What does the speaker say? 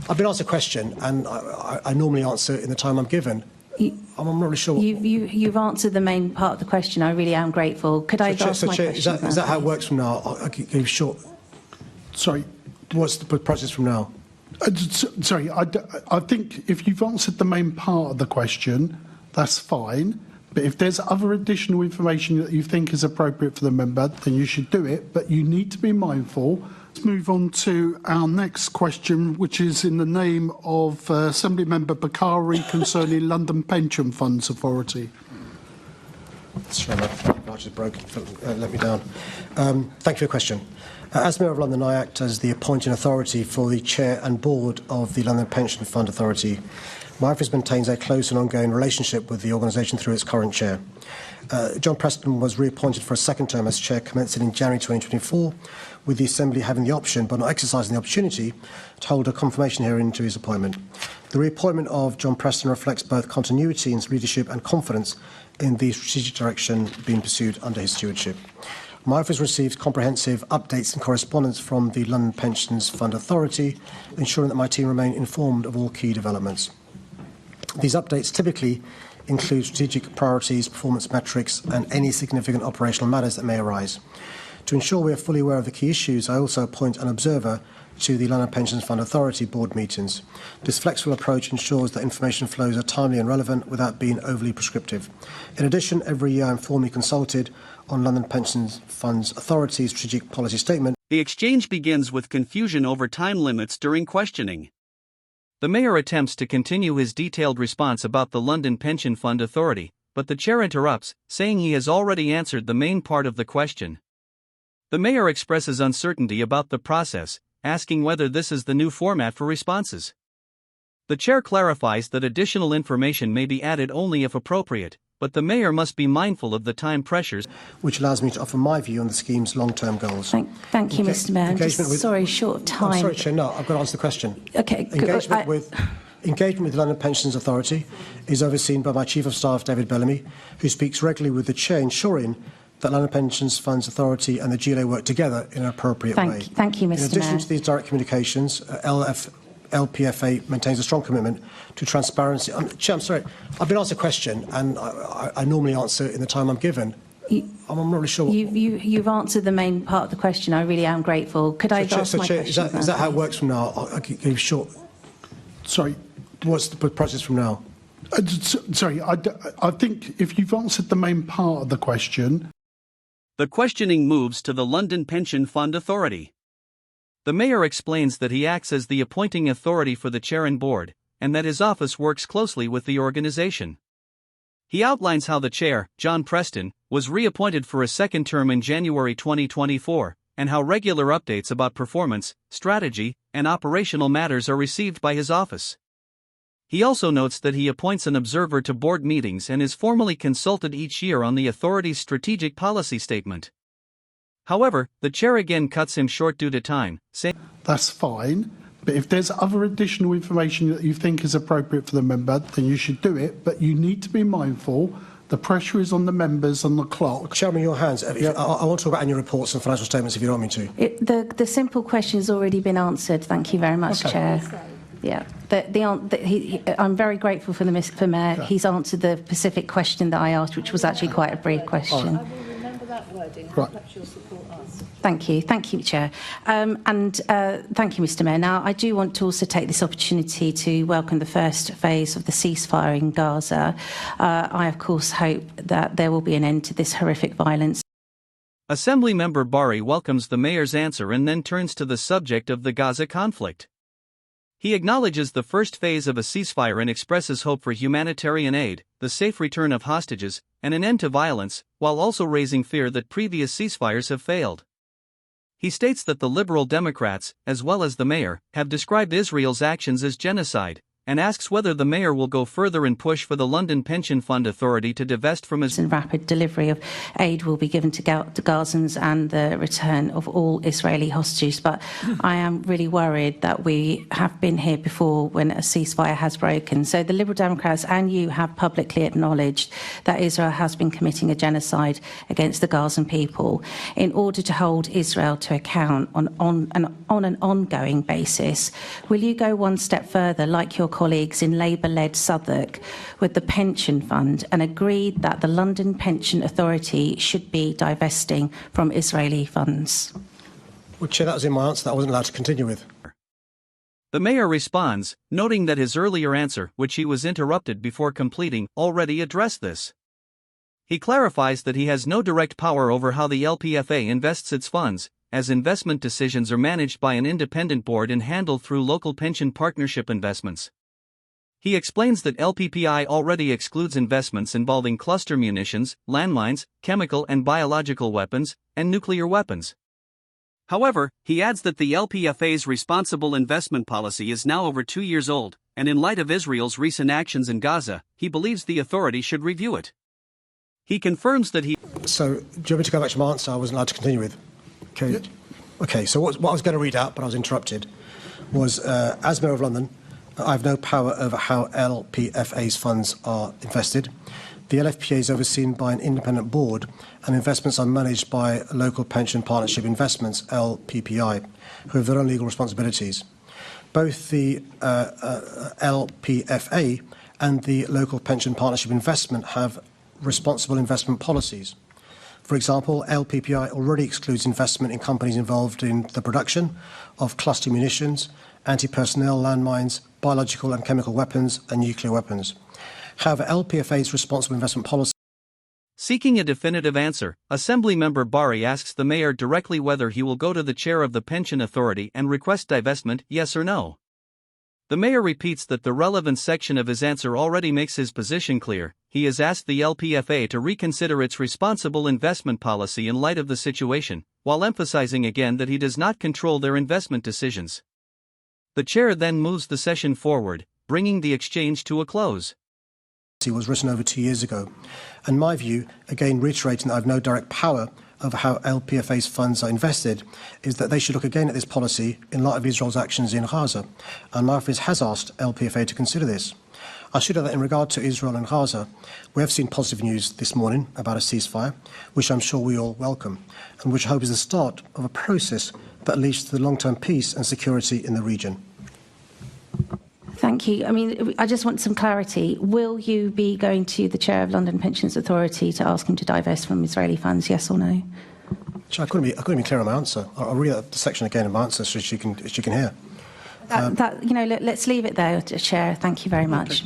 I've been asked a question, and I normally answer in the time I'm given. I'm not really sure. You've answered the main part of the question. I really am grateful. Could I ask my question? Is that how it works from now? I'll give short. Sorry. What's the process from now? Sorry, I think if you've answered the main part of the question, that's fine. But if there's other additional information that you think is appropriate for the member, then you should do it. But you need to be mindful. Let's move on to our next question, which is in the name of Assembly Member Bokhari concerning London Pension Funds Authority. Sorry, my just broke. Let me down. Thank you for your question. As Mayor of London, I act as the appointing authority for the Chair and Board of the London Pension Fund Authority. My office maintains a close and ongoing relationship with the organisation through its current chair. John Preston was reappointed for a second term as chair commencing in January 2024, with the Assembly having the option, but not exercising the opportunity, to hold a confirmation hearing into his appointment. The reappointment of John Preston reflects both continuity in his leadership and confidence in the strategic direction being pursued under his stewardship. My office receives comprehensive updates and correspondence from the London Pensions Fund Authority, ensuring that my team remain informed of all key developments. These updates typically include strategic priorities, performance metrics, and any significant operational matters that may arise. To ensure we are fully aware of the key issues, I also appoint an observer to the London Pensions Fund Authority board meetings. This flexible approach ensures that information flows are timely and relevant without being overly prescriptive. In addition, every year I am formally consulted on London Pensions Funds Authority's strategic policy statement. The exchange begins with confusion over time limits during questioning. The Mayor attempts to continue his detailed response about the London Pension Fund Authority, but the Chair interrupts, saying he has already answered the main part of the question. The Mayor expresses uncertainty about the process, asking whether this is the new format for responses. The Chair clarifies that additional information may be added only if appropriate, but the Mayor must be mindful of the time pressures, which allows me to offer my view on the scheme's long-term goals. Thank you, Mr. Mayor. Sorry, short of time. I'm sorry, Chair, no, I've got to answer the question. Okay, Engagement with the London Pensions Authority is overseen by my Chief of Staff, David Bellamy, who speaks regularly with the Chair, ensuring that London Pensions Funds Authority and the GLA work together in an appropriate way. Thank you, Mr. Mayor. In addition to these direct communications, LPFA maintains a strong commitment to transparency. Chair, I'm sorry, I've been asked a question, and I normally answer in the time I'm given. I'm not really sure. You've answered the main part of the question. I really am grateful. Could I ask my question? Is that how it works from now? I'll give short. Sorry. What's the process from now? Sorry, I think if you've answered the main part of the question. The questioning moves to the London Pension Fund Authority. The Mayor explains that he acts as the appointing authority for the Chair and Board, and that his office works closely with the organisation. He outlines how the Chair, John Preston, was reappointed for a second term in January 2024, and how regular updates about performance, strategy, and operational matters are received by his office. He also notes that he appoints an observer to board meetings and is formally consulted each year on the authority's strategic policy statement. However, the Chair again cuts him short due to time, saying, "That's fine, but if there's other additional information that you think is appropriate for the member, then you should do it, but you need to be mindful. The pressure is on the members on the clock." Chairman, your hands. I want to talk about annual reports and financial statements if you don't want me to. The simple question has already been answered. Thank you very much, Chair. Yeah, I'm very grateful for the Mr. Mayor. Okay. He's answered the specific question that I asked, which was actually quite a brief question. I will remember that wording. Right. Perhaps you'll support us. Thank you, Chair. Thank you, Mr. Mayor. Now, I do want to also take this opportunity to welcome the first phase of the ceasefire in Gaza. I, of course, hope that there will be an end to this horrific violence. Assembly Member Bari welcomes the Mayor's answer and then turns to the subject of the Gaza conflict. He acknowledges the first phase of a ceasefire and expresses hope for humanitarian aid, the safe return of hostages, and an end to violence, while also raising fear that previous ceasefires have failed. He states that the Liberal Democrats, as well as the Mayor, have described Israel's actions as genocide, and asks whether the Mayor will go further and push for the London Pension Fund Authority to divest from his... And rapid delivery of aid will be given to Gazans and the return of all Israeli hostages. But I am really worried that we have been here before when a ceasefire has broken. So the Liberal Democrats and you have publicly acknowledged that Israel has been committing a genocide against the Gazan people. In order to hold Israel to account on an ongoing basis, will you go one step further, like your colleagues in Labour-led Southwark, with the pension fund and agreed that the London Pension Authority should be divesting from Israeli funds? Well, Chair, that was in my answer that I wasn't allowed to continue with. The Mayor responds, noting that his earlier answer, which he was interrupted before completing, already addressed this. He clarifies that he has no direct power over how the LPFA invests its funds, as investment decisions are managed by an independent board and handled through local pension partnership investments. He explains that LPPI already excludes investments involving cluster munitions, landmines, chemical and biological weapons, and nuclear weapons. However, he adds that the LPFA's responsible investment policy is now over 2 years old, and in light of Israel's recent actions in Gaza, he believes the authority should review it. He confirms that he... So, do you want me to go back to my answer I wasn't allowed to continue with? Okay. Yeah. Okay, so what I was going to read out, but I was interrupted, was, as Mayor of London, I have no power over how LPFA's funds are invested. The LFPA is overseen by an independent board, and investments are managed by Local Pension Partnership Investments, LPPI, who have their own legal responsibilities. Both the LPFA and the Local Pension Partnership Investment have responsible investment policies. For example, LPPI already excludes investment in companies involved in the production of cluster munitions, anti-personnel landmines, biological and chemical weapons, and nuclear weapons. However, LPFA's responsible investment policy... Seeking a definitive answer, Assemblymember Bari asks the Mayor directly whether he will go to the chair of the Pension Authority and request divestment, yes or no. The Mayor repeats that the relevant section of his answer already makes his position clear. He has asked the LPFA to reconsider its responsible investment policy in light of the situation, while emphasizing again that he does not control their investment decisions. The chair then moves the session forward, bringing the exchange to a close. It was written over 2 years ago, and my view, again reiterating that I have no direct power over how LPFA's funds are invested, is that they should look again at this policy in light of Israel's actions in Gaza, and my office has asked LPFA to consider this. I should add that in regard to Israel and Gaza, we have seen positive news this morning about a ceasefire, which I'm sure we all welcome, and which I hope is the start of a process that leads to the long-term peace and security in the region. Thank you. I mean, I just want some clarity. Will you be going to the chair of London Pensions Authority to ask him to divest from Israeli funds, yes or no? I couldn't be clear on my answer. I'll read out the section again of my answer so she can hear. Let's leave it there, Chair. Thank you very much.